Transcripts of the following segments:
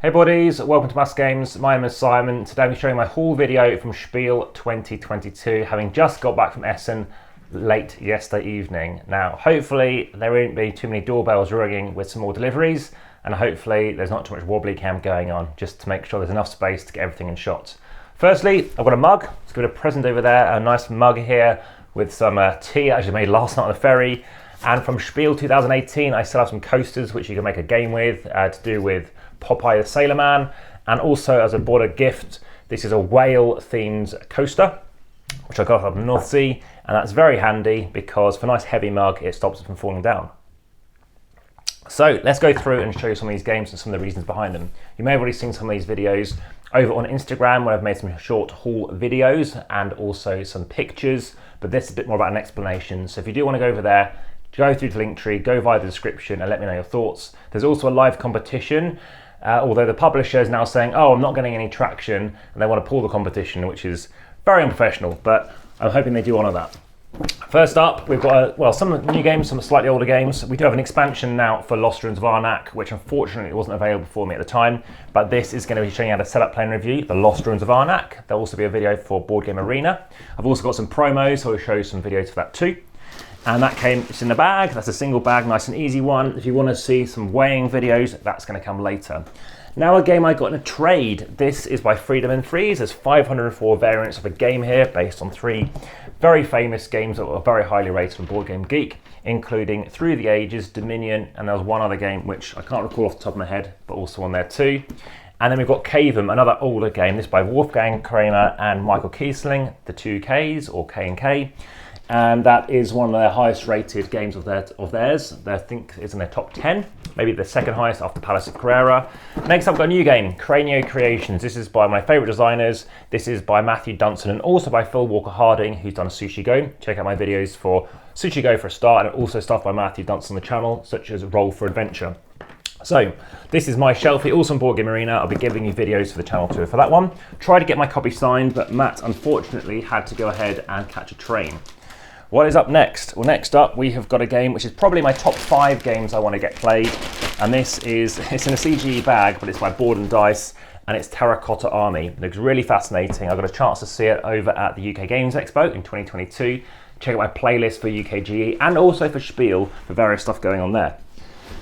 Hey buddies, welcome to AmassGames. My name is Simon. Today I'm showing my haul video from Spiel 2022, having just got back from Essen late yesterday evening. Now, hopefully there won't be too many doorbells ringing with some more deliveries, and hopefully there's not too much wobbly cam going on, just to make sure there's enough space to get everything in shot. Firstly, I've got a mug. Let's give it a present over there, a nice mug here with some tea I actually made last night on the ferry. And from Spiel 2018, I still have some coasters which you can make a game with, to do with Popeye the Sailor Man, and also as a border gift, this is a whale-themed coaster, which I got up in the North Sea, and that's very handy because for a nice heavy mug, it stops it from falling down. So let's go through and show you some of these games and some of the reasons behind them. You may have already seen some of these videos over on Instagram where I've made some short haul videos and also some pictures, but this is a bit more about an explanation. So if you do want to go over there, go through the link tree, go via the description and let me know your thoughts. There's also a live competition, although the publisher is now saying, oh, I'm not getting any traction, and they want to pull the competition, which is very unprofessional, but I'm hoping they do honour that. First up, we've got some new games, some slightly older games. We do have an expansion now for Lost Ruins of Arnak, which unfortunately wasn't available for me at the time, but this is going to be showing you how to set up, play and review the Lost Ruins of Arnak. There'll also be a video for Boardgamearena. I've also got some promos, so I'll show you some videos for that too. And that it's in the bag. That's a single bag, nice and easy one. If you want to see some weighing videos, that's going to come later. Now a game I got in a trade. This is by Freedom and Freeze. There's 504 variants of a game here based on 3 very famous games that were very highly rated from boardgamegeek, including Through the Ages, Dominion, and there was one other game which I can't recall off the top of my head, but also on there too. And then we've got Cave'em, another older game. This by Wolfgang Kramer and Michael Kiesling, the 2 Ks or K and K. And that is one of their highest rated games of theirs. I think it's in their top 10, maybe the second highest after Palace of Carrera. Next up, we've got a new game, Cranio Creations. This is by my favourite designers. This is by Matthew Dunson and also by Phil Walker Harding, who's done Sushi Go. Check out my videos for Sushi Go for a start, and also stuff by Matthew Dunson on the channel, such as Roll for Adventure. So this is my shelfie, also on Boardgamearena. I'll be giving you videos for the channel too for that one. Tried to get my copy signed, but Matt unfortunately had to go ahead and catch a train. What is up next? Well, next up we have got a game which is probably my top 5 games I want to get played, and it's in a CGE bag, but it's by Board and Dice, and it's Terracotta Army. It looks really fascinating. I got a chance to see it over at the UK Games Expo in 2022. Check out my playlist for UKGE and also for Spiel for various stuff going on there.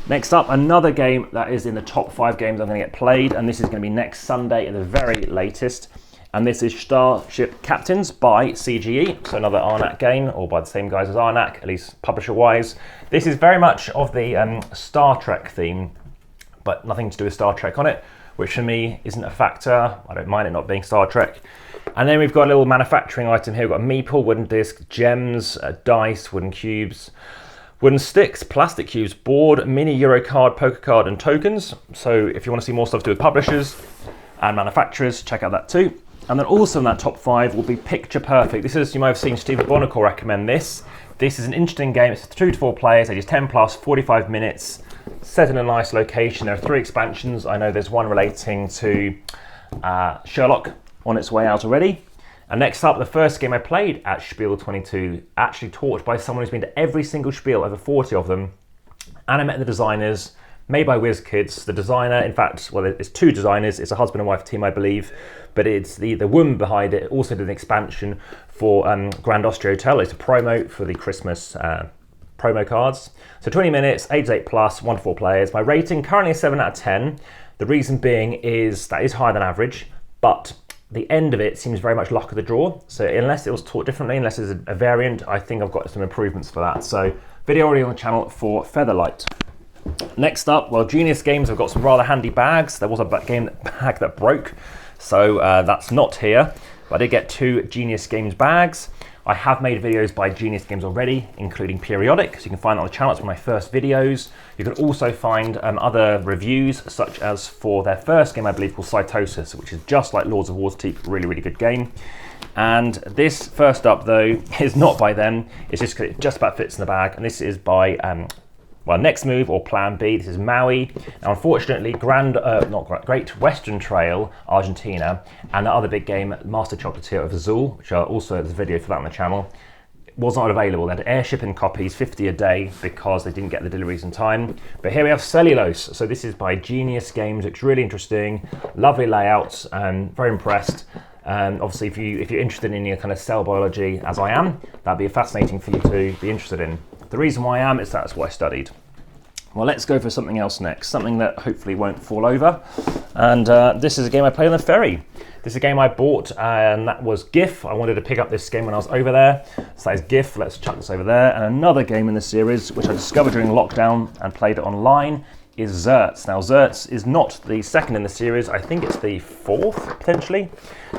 Next up, another game that is in the top 5 games I'm going to get played, and this is going to be next Sunday at the very latest. And this is Starship Captains by CGE, so another Arnak game, or by the same guys as Arnak, at least publisher-wise. This is very much of the Star Trek theme, but nothing to do with Star Trek on it, which for me isn't a factor. I don't mind it not being Star Trek. And then we've got a little manufacturing item here. We've got a meeple, wooden disc, gems, dice, wooden cubes, wooden sticks, plastic cubes, board, mini Euro card, poker card, and tokens. So if you want to see more stuff to do with publishers and manufacturers, check out that too. And then also in that top 5 will be Picture Perfect. This is, you might have seen Stephen Bonacore recommend this. This is an interesting game. It's 2 to 4 players, ages 10 plus, 45 minutes, set in a nice location. There are 3 expansions. I know there's one relating to Sherlock on its way out already. And next up, the first game I played at Spiel 22, actually taught by someone who's been to every single Spiel, over 40 of them. And I met the designers, made by WizKids. The designer, in fact, well, it's 2 designers. It's a husband and wife team, I believe, but it's the woman behind it also did an expansion for Grand Austria Hotel. It's a promo for the Christmas promo cards. So 20 minutes, ages 8 plus, 1 to 4 players. My rating currently is 7 out of 10. The reason being is that is higher than average, but the end of it seems very much luck of the draw. So unless it was taught differently, unless there's a variant, I think I've got some improvements for that. So video already on the channel for Featherlight. Next up, well, Genius Games have got some rather handy bags. There was a bag that broke, so that's not here. But I did get 2 Genius Games bags. I have made videos by Genius Games already, including Periodic, so you can find that on the channel. It's one of my first videos. You can also find other reviews, such as for their first game, I believe, called Cytosis, which is just like Lords of Waterdeep, really, really good game. And this first up, though, is not by them. It's just because it just about fits in the bag, and this is by well, Next Move or Plan B. This is Maui. Now, unfortunately, Great Western Trail, Argentina, and the other big game, Master Chocolatier of Azul, which are also there's a video for that on the channel. was not available. They had air shipping copies, 50 a day, because they didn't get the deliveries in time. But here we have Cellulose. So this is by Genius Games. Looks really interesting, lovely layouts, and very impressed. Obviously, if you're interested in your kind of cell biology, as I am, that'd be fascinating for you to be interested in. The reason why I am is that's what I studied. Well, let's go for something else next, something that hopefully won't fall over. And this is a game I played on the ferry. This is a game I bought, and that was GIF. I wanted to pick up this game when I was over there. So that is GIF. Let's chuck this over there. And another game in the series, which I discovered during lockdown and played it online, is Zerts. Now, Zerts is not the second in the series. I think it's the fourth, potentially.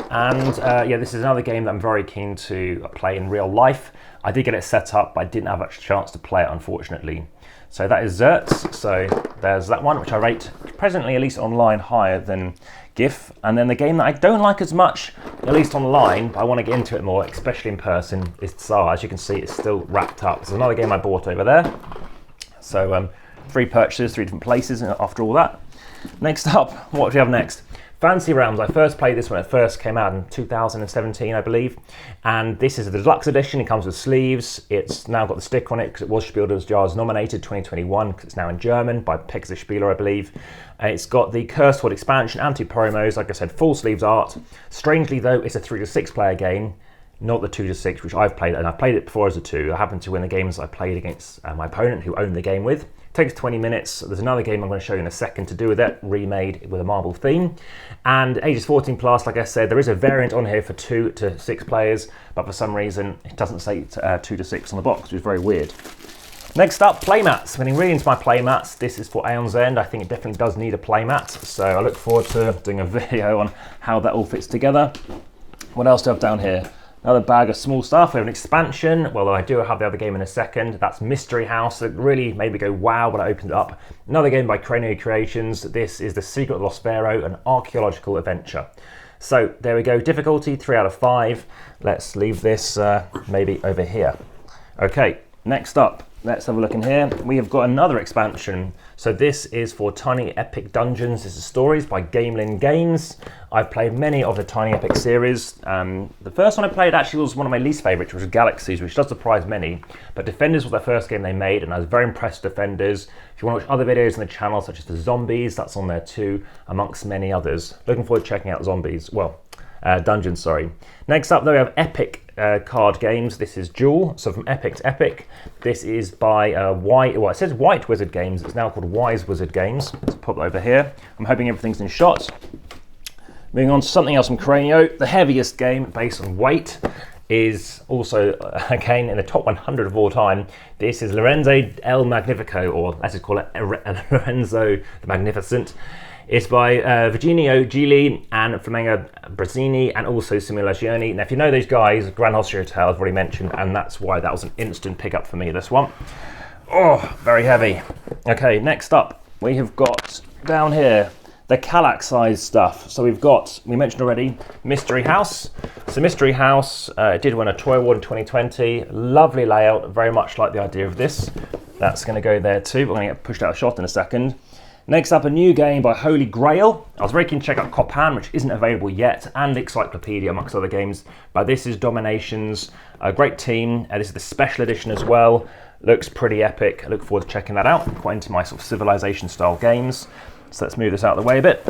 And yeah, this is another game that I'm very keen to play in real life. I did get it set up, but I didn't have a chance to play it, unfortunately. So that is Zerts. So there's that one, which I rate presently, at least online, higher than GIF. And then the game that I don't like as much, at least online, but I want to get into it more, especially in person, is Tsar. As you can see, it's still wrapped up. There's another game I bought over there. So 3 purchases, 3 different places after all that. Next up, what do we have next? Fantasy Realms. I first played this when it first came out in 2017, I believe. And this is the deluxe edition. It comes with sleeves. It's now got the stick on it because it was Spiel'22 nominated 2021 because it's now in German by Pegasus Spieler, I believe. It's got the Cursed World expansion and 2 promos. Like I said, full sleeves art. Strangely though, it's a 3 to 6 player game, not the 2 to 6, which I've played, and I've played it before as a 2. I happened to win the games I played against my opponent who owned the game with. Takes 20 minutes. There's another game I'm going to show you in a second to do with it, remade with a marble theme. And ages 14 plus, like I said, there is a variant on here for 2 to 6 players, but for some reason it doesn't say 2 to 6 on the box, which is very weird. Next up, playmats. Getting really into my playmats. This is for Aeon's End. I think it definitely does need a playmat, so I look forward to doing a video on how that all fits together. What else do I have down here? Another bag of small stuff. We have an expansion. Well, I do have the other game in a second. That's Mystery House. It really made me go wow when I opened it up. Another game by Cranio Creations. This is The Secret of Lost Sparrow, an archaeological adventure. So there we go. Difficulty 3 out of 5. Let's leave this maybe over here. Okay, next up. Let's have a look in here. We have got another expansion. So this is for Tiny Epic Dungeons. This is stories by Gamelin Games. I've played many of the Tiny Epic series. The first one I played actually was one of my least favourites, which was Galaxies, which does surprise many. But Defenders was the first game they made, and I was very impressed with Defenders. If you want to watch other videos on the channel, such as the Zombies, that's on there too, amongst many others. Looking forward to checking out Zombies. Well, Dungeons, sorry. Next up, though, we have Epic card games. This is Duel, so from Epic to Epic. This is by it says White Wizard Games. It's now called Wise Wizard Games. Let's pop it over here. I'm hoping everything's in shot. Moving on to something else from Cranio. The heaviest game based on weight is also, again, in the top 100 of all time. This is Lorenzo El Magnifico, or let's just call it Lorenzo the Magnificent. It's by Virginio Gili and Flamengo Brazzini, and also Simulazioni. Now, if you know those guys, Grand Hotel I've already mentioned, and that's why that was an instant pickup for me, this one. Oh, very heavy. Okay, next up, we have got down here the Kallax size stuff. So we've got, we mentioned already, Mystery House. So Mystery House did win a Toy Award in 2020. Lovely layout, very much like the idea of this. That's going to go there too, but we're going to get pushed out of shot in a second. Next up, a new game by Holy Grail. I was very keen to check out Copan, which isn't available yet, and Encyclopedia, amongst other games. But this is Dominations, a great team. This is the special edition as well. Looks pretty epic. I look forward to checking that out. I'm quite into my sort of Civilization style games. So let's move this out of the way a bit,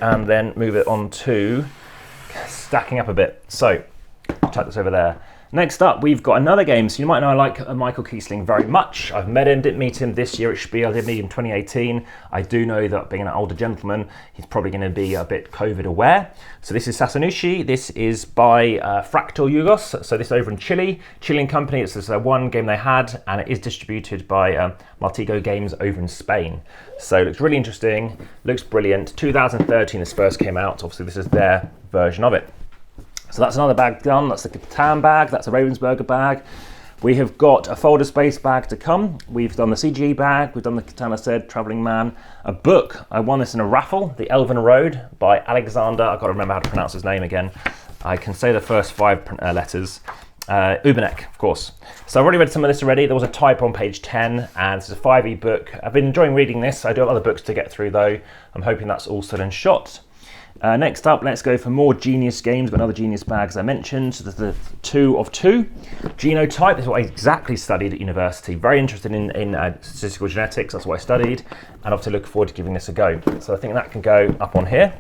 and then move it on to stacking up a bit. So, chuck this over there. Next up, we've got another game. So you might know I like Michael Kiesling very much. I've met him, didn't meet him this year at Spiel. I did meet him in 2018. I do know that being an older gentleman, he's probably going to be a bit COVID aware. So this is Sasanushi. This is by Fractal Jugos. So this is over in Chile. Chilean company. It's this one game they had, and it is distributed by Maltigo Games over in Spain. So it looks really interesting. Looks brilliant. 2013 this first came out. Obviously this is their version of it. So that's another bag done. That's the Catan bag. That's a Ravensburger bag. We have got a folder space bag to come. We've done the CGE bag. We've done the Katana Said, Travelling Man. A book. I won this in a raffle. The Elven Road by Alexander. I've got to remember how to pronounce his name again. I can say the first 5 letters. Ubenek, of course. So I've already read some of this already. There was a typo on page 10, and this is a 5e book. I've been enjoying reading this. I do have other books to get through though. I'm hoping that's all still in shot. Next up, let's go for more Genius games, but another Genius bag as I mentioned. So there's the 2 of 2. Genotype is what I exactly studied at university. Very interested in statistical genetics, that's what I studied, and obviously looking forward to giving this a go. So I think that can go up on here.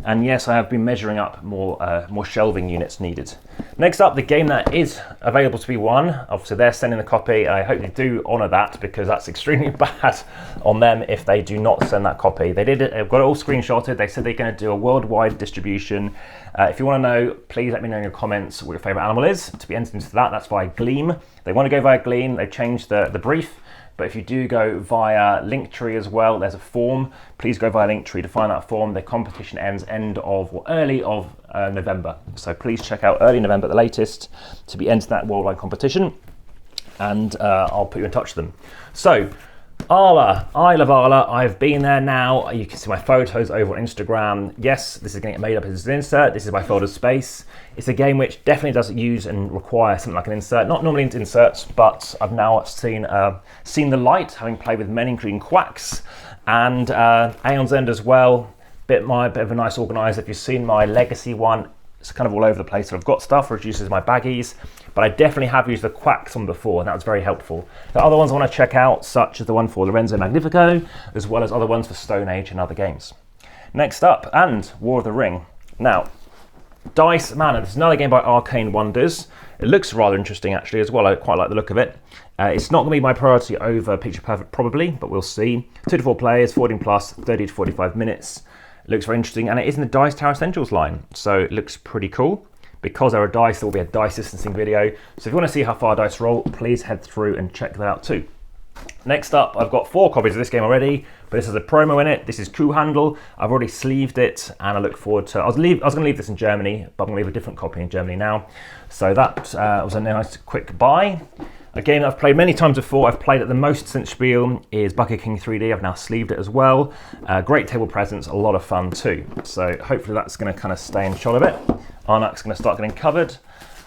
And yes, I have been measuring up more shelving units needed. Next up, the game that is available to be won. Obviously, they're sending the copy. I hope they do honour that, because that's extremely bad on them if they do not send that copy. They did it. They've got it all screenshotted. They said they're going to do a worldwide distribution. If you want to know, please let me know in your comments what your favourite animal is. To be entered into that, that's via Gleam. They want to go via Gleam. They've changed the brief. But if you do go via Linktree as well, there's a form. Please go via Linktree to find that form. The competition ends early of November. So please check out early November at the latest to be entered that worldwide competition. And I'll put you in touch with them. So, Arla, I love Arla. I've been there now. You can see my photos over on Instagram. Yes, this is going to get made up as an insert. This is my folder space. It's a game which definitely does use and require something like an insert. Not normally into inserts, but I've now seen the light, having played with many, including Quacks and Aeon's End as well. Bit of a nice organizer. If you've seen my Legacy one, it's kind of all over the place. So I've got stuff, reduces my baggies, but I definitely have used the Quacks one before, and that was very helpful. The other ones I want to check out, such as the one for Lorenzo Magnifico, as well as other ones for Stone Age and other games. Next up, and War of the Ring. Now, Dice Manor. This is another game by Arcane Wonders. It looks rather interesting actually as well. I quite like the look of it. It's not going to be my priority over Picture Perfect probably, but we'll see. 2 to 4 players, 14 plus, 30 to 45 minutes. It looks very interesting, and it is in the Dice Tower Essentials line, so it looks pretty cool. Because there are dice, there will be a dice distancing video. So if you want to see how far dice roll, please head through and check that out too. Next up, I've got 4 copies of this game already, but this has a promo in it. This is Coup Handle. I've already sleeved it, and I look forward to. I was going to leave this in Germany, but I'm going to leave a different copy in Germany now. So that was a nice quick buy. A game that I've played many times before. I've played it the most since Spiel is Bucket King 3D. I've now sleeved it as well. Great table presence, a lot of fun too. So hopefully that's going to kind of stay in shot a bit. Arnak's going to start getting covered.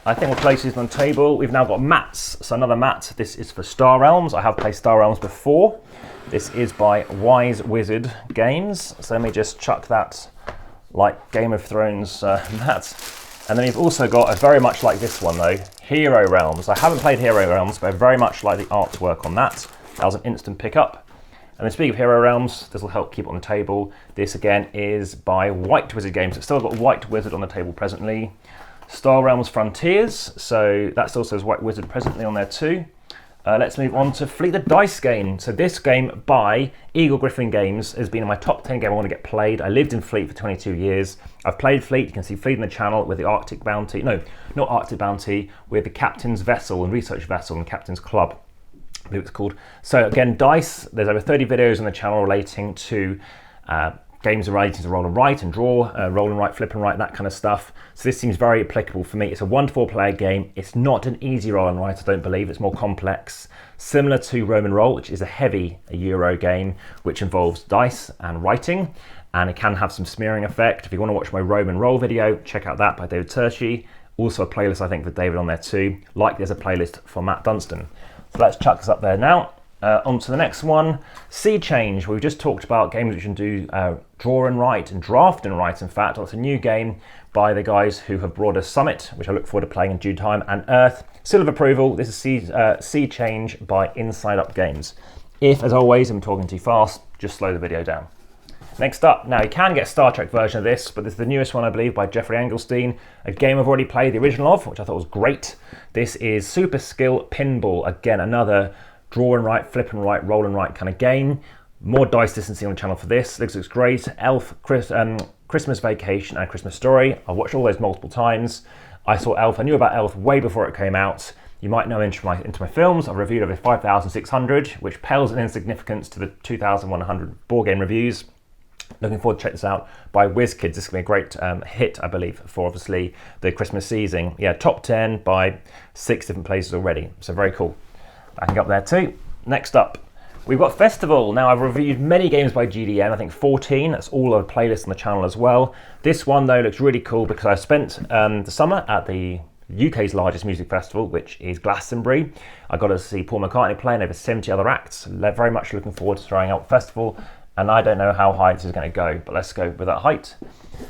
I think we'll place these on the table. We've now got mats. So another mat. This is for Star Realms. I have played Star Realms before. This is by Wise Wizard Games. So let me just chuck that like Game of Thrones mat. And then you've also got a very much like this one though, Hero Realms. I haven't played Hero Realms, but I very much like the artwork on that. That was an instant pickup. And then speaking of Hero Realms, this will help keep it on the table. This again is by White Wizard Games. It's still got White Wizard on the table presently. Star Realms Frontiers, so that still says White Wizard presently on there too. Let's move on to Fleet the Dice game. So this game by Eagle Griffin Games has been in my top 10 game I want to get played. I lived in Fleet for 22 years. I've played Fleet. You can see Fleet in the channel with the Arctic Bounty. No, not Arctic Bounty, with the Captain's Vessel and Research Vessel and Captain's Club, I believe it's called. So again, Dice, there's over 30 videos on the channel relating to games relating to roll and write and draw, roll and write, flip and write, that kind of stuff. So this seems very applicable for me. It's a 1 to 4 player game. It's not an easy roll and write, I don't believe. It's more complex, similar to Roman Roll, which is a heavy Euro game, which involves dice and writing, and it can have some smearing effect. If you want to watch my Roman Roll video, check out that by David Turchi. Also a playlist, I think, for David on there too. Like there's a playlist for Matt Dunstan. So let's chuck this up there now. On to the next one, Sea Change. We've just talked about games which can do draw and write and draft and write. In fact, it's a new game by the guys who have brought us Summit, which I look forward to playing in due time, and Earth. Seal of approval. This is Sea Change by Inside Up Games. If, as always, I'm talking too fast, just slow the video down. Next up, now you can get a Star Trek version of this, but this is the newest one, I believe, by Jeffrey Engelstein. A game I've already played the original of, which I thought was great. This is Super Skill Pinball. Again, another draw and write, flip and write, roll and write kind of game. More dice distancing on the channel for this. This looks great. Elf, Christmas Vacation and Christmas Story. I've watched all those multiple times. I saw Elf. I knew about Elf way before it came out. You might know into my films. I've reviewed over 5,600, which pales in insignificance to the 2,100 board game reviews. Looking forward to check this out by WizKids. This is going to be a great hit, I believe, for obviously the Christmas season. Yeah, top 10 by 6 different places already. So very cool. I can go up there too. Next up, we've got Festival. Now, I've reviewed many games by GDM, I think 14. That's all on a playlist on the channel as well. This one, though, looks really cool because I spent the summer at the UK's largest music festival, which is Glastonbury. I got to see Paul McCartney play and over 70 other acts. Very much looking forward to trying out Festival and I don't know how high this is going to go, but let's go with that height.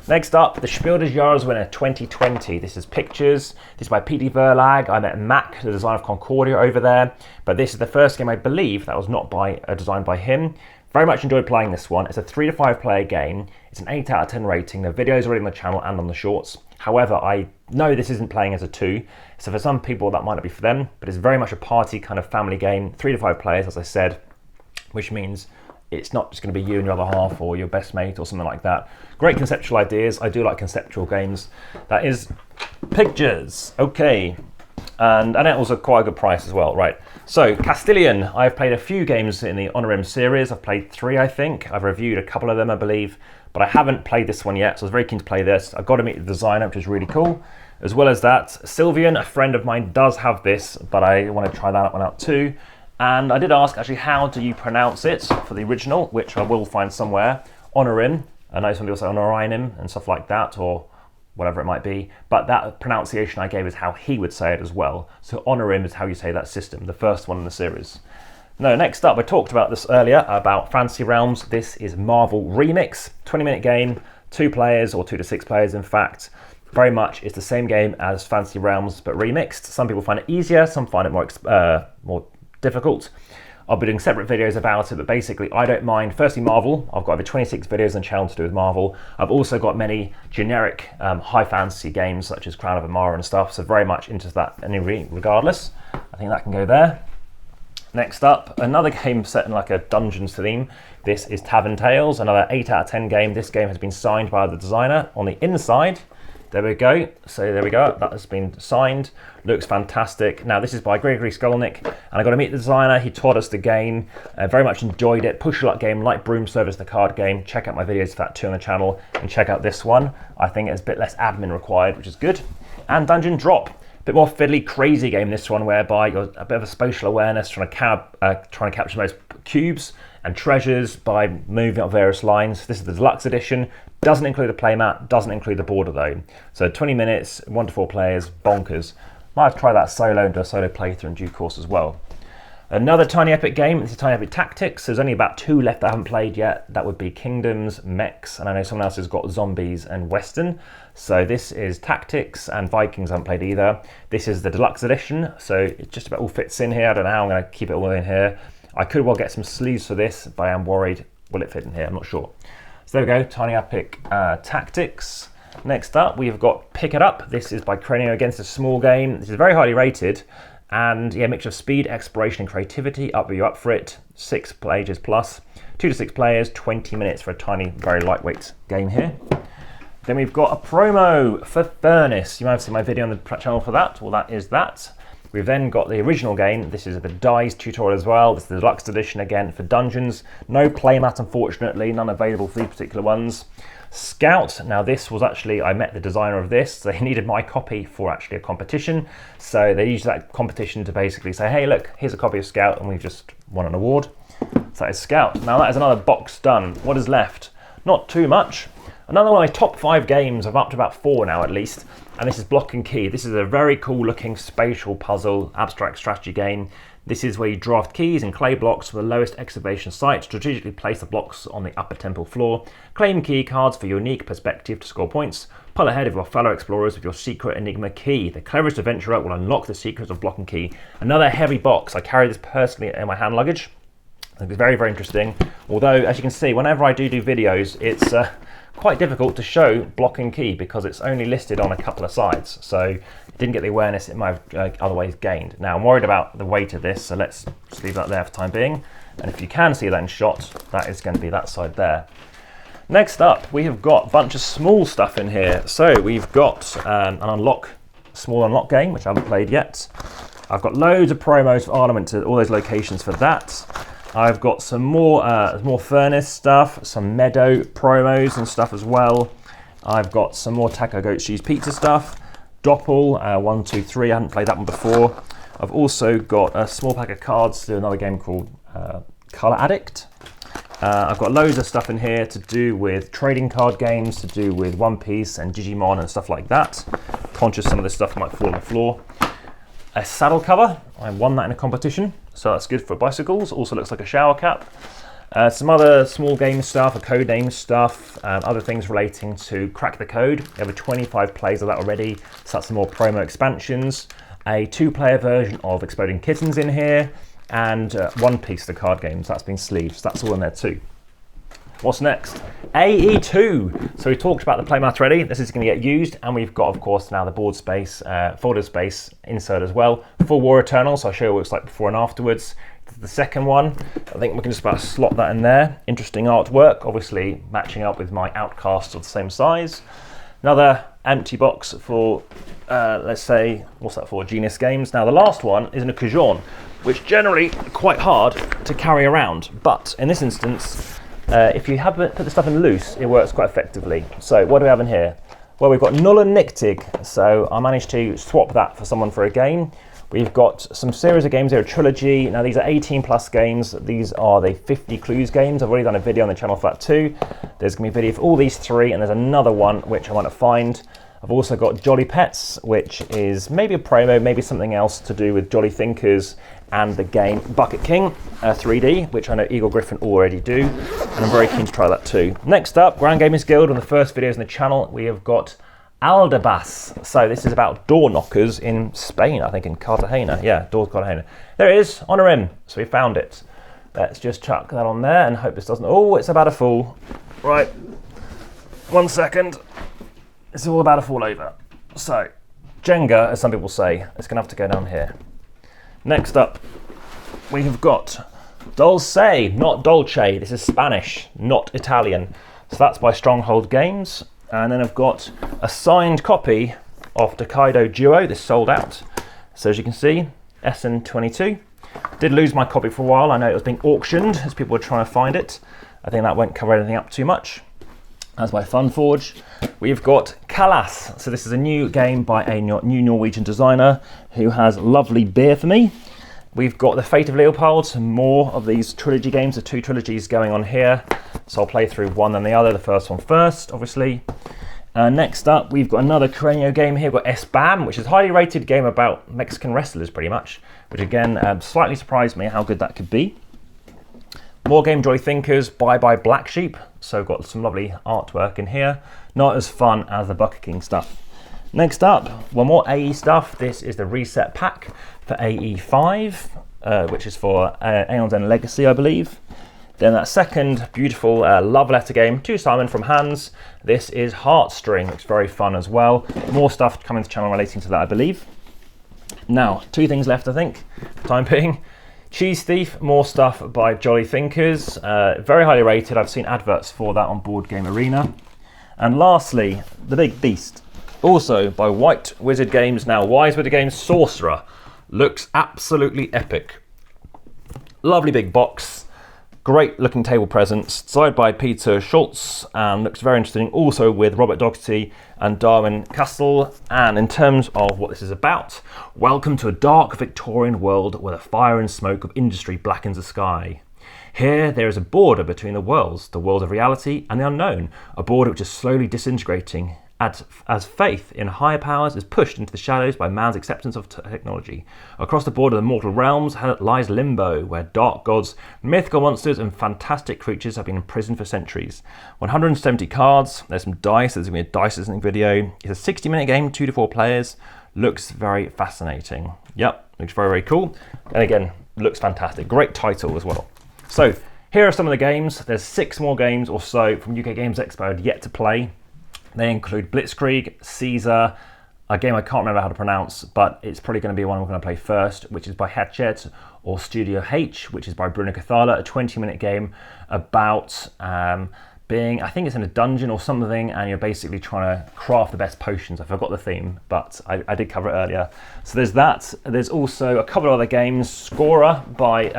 Next up, the Spiel'22 winner 2020. This is pictures. This is by PD Verlag. I met Mac, the designer of Concordia, over there. But this is the first game, I believe, that was not designed by him. Very much enjoyed playing this one. It's a 3 to 5 player game. It's an 8 out of 10 rating. The video is already on the channel and on the shorts. However, I know this isn't playing as a 2. So for some people, that might not be for them. But it's very much a party kind of family game. 3 to 5 players, as I said, which means it's not just going to be you and your other half or your best mate or something like that. Great conceptual ideas. I do like conceptual games. That is pictures. Okay. And it was quite a good price as well. Right. So Castilian. I've played a few games in the Honorim series. I've played 3, I think. I've reviewed a couple of them, I believe. But I haven't played this one yet, so I was very keen to play this. I've got to meet the designer, which is really cool. As well as that, Sylvian, a friend of mine, does have this, but I want to try that one out too. And I did ask, actually, how do you pronounce it for the original, which I will find somewhere. Honorim. I know some people say Honorinim and stuff like that, or whatever it might be. But that pronunciation I gave is how he would say it as well. So Honorim is how you say that system, the first one in the series. No, next up, I talked about this earlier, about Fantasy Realms. This is Marvel Remix, 20-minute game, 2 players, or 2 to 6 players, in fact. Very much, it's the same game as Fantasy Realms, but remixed. Some people find it easier, some find it more difficult. I'll be doing separate videos about it, but basically I don't mind. Firstly, Marvel. I've got over 26 videos on the channel to do with Marvel. I've also got many generic high fantasy games such as Crown of Amara and stuff, so very much into that regardless. I think that can go there. Next up, another game set in like a dungeons theme. This is Tavern Tales, another 8 out of 10 game. This game has been signed by the designer on the inside. There we go. So there we go. That has been signed. Looks fantastic. Now this is by Gregory Skolnick, and I got to meet the designer. He taught us the game. Very much enjoyed it. Push your luck game, like Broom Service, the card game. Check out my videos for that too on the channel, and check out this one. I think it's a bit less admin required, which is good. And Dungeon Drop. A bit more fiddly, crazy game this one, whereby you're a bit of a spatial awareness, trying to capture most cubes and treasures by moving up various lines. This is the deluxe edition. Doesn't include a playmat, doesn't include the border though. So 20 minutes, 1 to 4 players, bonkers. Might have to try that solo and do a solo playthrough in due course as well. Another Tiny Epic game, this is Tiny Epic Tactics. There's only about 2 left that I haven't played yet. That would be Kingdoms, Mechs, and I know someone else has got Zombies and Western. So this is Tactics, and Vikings I haven't played either. This is the deluxe edition, so it just about all fits in here. I don't know how I'm going to keep it all in here. I could well get some sleeves for this, but I am worried, will it fit in here? I'm not sure. So there we go, Tiny Epic Tactics. Next up, we've got Pick It Up. This is by Cranio, against a small game. This is very highly rated. And yeah, mixture of speed, exploration, and creativity. You're up for it. 6 pages plus. 2 to 6 players, 20 minutes for a tiny, very lightweight game here. Then we've got a promo for Furnace. You might have seen my video on the channel for that. Well, that is that. We've then got the original game. This is the Dice tutorial as well. This is the deluxe edition again for dungeons. No playmat, unfortunately. None available for these particular ones. Scout. Now this was actually, I met the designer of this. They needed my copy for actually a competition. So they used that competition to basically say, hey, look, here's a copy of Scout, and we've just won an award. So that is Scout. Now that is another box done. What is left? Not too much. Another one of my top 5 games. I'm up to about 4 now at least. And this is Block and Key. This is a very cool looking spatial puzzle abstract strategy game. This is where you draft keys and clay blocks for the lowest excavation site, strategically place the blocks on the upper temple floor, claim key cards for your unique perspective to score points, pull ahead of your fellow explorers with your secret enigma key. The cleverest adventurer will unlock the secrets of Block and Key. Another heavy box. I carry this personally in my hand luggage. I think it's very, very interesting. Although, as you can see, whenever I do videos, it's quite difficult to show Block and Key because it's only listed on a couple of sides. So it didn't get the awareness it might have otherwise gained. Now I'm worried about the weight of this, so let's just leave that there for the time being. And if you can see that in shot, that is going to be that side there. Next up, we have got a bunch of small stuff in here. So we've got small unlock game, which I haven't played yet. I've got loads of promos for Armament to all those locations for that. I've got some more Furnace stuff, some Meadow promos and stuff as well. I've got some more Taco Goat Cheese Pizza stuff. Doppel, 1, 2, 3, I hadn't played that one before. I've also got a small pack of cards to do another game called Color Addict. I've got loads of stuff in here to do with trading card games, to do with One Piece and Digimon and stuff like that. Conscious some of this stuff might fall on the floor. A saddle cover, I won that in a competition, so that's good for bicycles. Also looks like a shower cap. Some other small game stuff, a code name stuff, other things relating to Crack the Code. We have 25 plays of that already, so that's some more promo expansions. A 2-player version of Exploding Kittens in here, and One Piece, the card games. That's been sleeved, so that's all in there too. What's next? AE2. So we talked about the playmat already. This is going to get used, and we've got, of course, now the board space, folder space insert as well for War Eternal. So I'll show you what it looks like before and afterwards. The second one, I think we can just about slot that in there. Interesting artwork, obviously matching up with my Outcasts of the same size. Another empty box for, let's say, what's that for? Genius Games. Now the last one is in a cajon, which generally quite hard to carry around, but in this instance, if you have put the stuff in loose, it works quite effectively. So what do we have in here? Well, we've got Null and Nictig, so I managed to swap that for someone for a game. We've got some series of games here, a trilogy. Now these are 18 plus games. These are the 50 clues games. I've already done a video on the channel for that too. There's gonna be a video for all these 3, and there's another one which I want to find. I've also got Jolly Pets, which is maybe a promo, maybe something else to do with Jolly Thinkers and the game Bucket King 3D, which I know Eagle Griffin already do, and I'm very keen to try that too. Next up, Grand Gamers Guild, one of the first videos on the channel, we have got Aldabas. So this is about door knockers in Spain, I think in Cartagena. Yeah, door Cartagena. There it is, on a rim. So we found it. Let's just chuck that on there and hope this doesn't, oh, it's about to fall. Right, 1 second. It's all about to fall over. So, Jenga, as some people say, it's gonna have to go down here. Next up, we have got Dulce, not Dolce. This is Spanish, not Italian. So that's by Stronghold Games. And then I've got a signed copy of Tokaido Duo. This sold out. So as you can see, SN22. Did lose my copy for a while. I know it was being auctioned as people were trying to find it. I think that won't cover anything up too much. As by Funforge. We've got Kalas. So this is a new game by a new Norwegian designer who has lovely beer for me. We've got The Fate of Leopold, some more of these trilogy games, the 2 trilogies going on here. So I'll play through one then the other, the first one first, obviously. Next up, we've got another Cranio game here. We've got SBAM, which is a highly rated game about Mexican wrestlers, pretty much, which again, slightly surprised me how good that could be. More Game Joy Thinkers, Bye Bye Black Sheep. So got some lovely artwork in here. Not as fun as the Bucket King stuff. Next up, one more AE stuff. This is the reset pack for AE5, which is for Aeon's End Legacy, I believe. Then that second beautiful love letter game to Simon from Hans. This is Heartstring, looks very fun as well. More stuff coming to the channel relating to that, I believe. Now, 2 things left, I think, for the time being. Cheese Thief, more stuff by Jolly Thinkers. Very highly rated. I've seen adverts for that on boardgamearena. And lastly, The Big Beast, also by White Wizard Games, now Wise Wizard Games Sorcerer. Looks absolutely epic. Lovely big box. Great looking table presents, designed by Peter Schultz, and looks very interesting, also with Robert Dougherty and Darwin Castle. And in terms of what this is about, welcome to a dark Victorian world where the fire and smoke of industry blackens the sky. Here there is a border between the worlds of reality and the unknown, a border which is slowly disintegrating as faith in higher powers is pushed into the shadows by man's acceptance of technology. Across the border of the mortal realms lies limbo, where dark gods, mythical monsters and fantastic creatures have been imprisoned for centuries. 170 cards, there's some dice, there's going to be a dice listening video. It's a 60-minute game, 2 to 4 players. Looks very fascinating. Yep, looks very, very cool. And again, looks fantastic. Great title as well. So here are some of the games. There's 6 more games or so from UK Games Expo I'd yet to play. They include Blitzkrieg, Caesar, a game I can't remember how to pronounce, but it's probably going to be one we're going to play first, which is by Hatchet, or Studio H, which is by Bruno Cathala, a 20-minute game about being, I think it's in a dungeon or something, and you're basically trying to craft the best potions. I forgot the theme, but I did cover it earlier. So there's that. There's also a couple of other games, Scorer by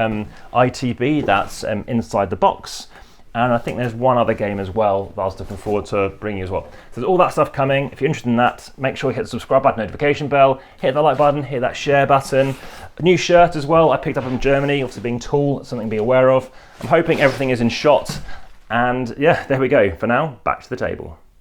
ITB, that's Inside the Box. And I think there's one other game as well that I was looking forward to bringing you as well. So there's all that stuff coming. If you're interested in that, make sure you hit the subscribe button, notification bell, hit the like button, hit that share button. A new shirt as well I picked up from Germany, obviously being Tool, something to be aware of. I'm hoping everything is in shot. And yeah, there we go. For now, back to the table.